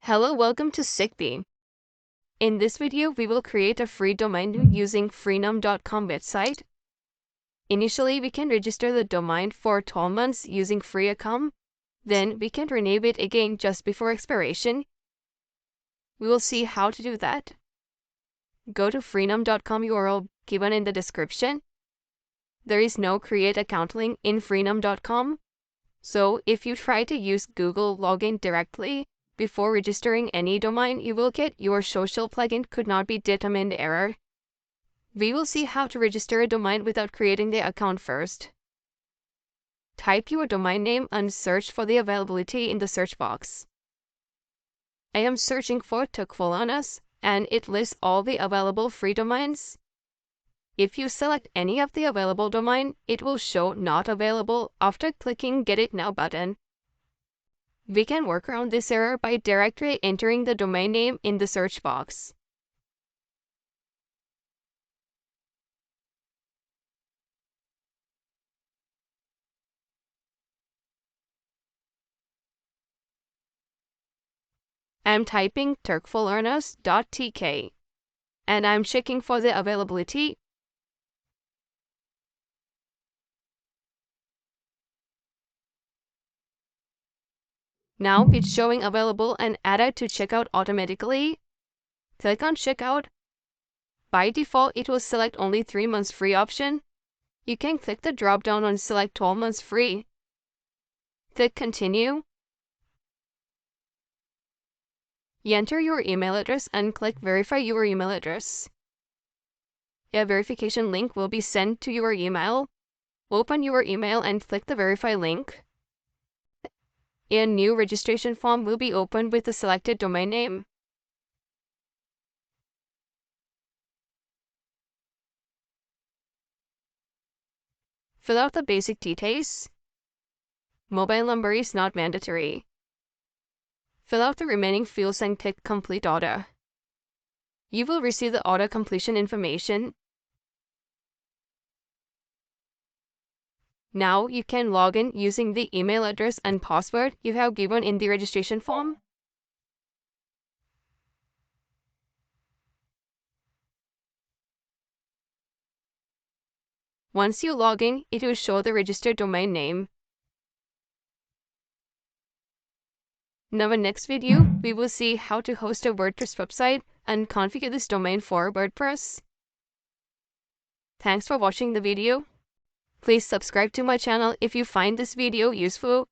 Hello, welcome to SickBee. In this video, we will create a free domain name using Freenom.com website. Initially, we can register the domain for 12 months using free account. Then we can rename it again just before expiration. We will see how to do that. Go to Freenom.com URL given in the description. There is no create account link in Freenom.com. So if you try to use Google login directly, before registering any domain, you will get your social plugin could not be determined error. We will see how to register a domain without creating the account first. Type your domain name and search for the availability in the search box. I am searching for Tukvolanas, and it lists all the available free domains. If you select any of the available domain, it will show not available after clicking Get It Now button. We can work around this error by directly entering the domain name in the search box. I'm typing turkfulearners.tk and I'm checking for the availability. Now it's showing available and added to checkout automatically. Click on checkout. By default, it will select only 3 months free option. You can click the drop down and select 12 months free. Click continue. You enter your email address and click verify your email address. A verification link will be sent to your email. Open your email and click the verify link. A new registration form will be opened with the selected domain name. Fill out the basic details. Mobile number is not mandatory. Fill out the remaining fields and click complete auto. You will receive the auto completion information. Now you can log in using the email address and password you have given in the registration form. Once you log in, it will show the registered domain name. Now in next video, we will see how to host a WordPress website and configure this domain for WordPress. Thanks for watching the video. Please subscribe to my channel if you find this video useful.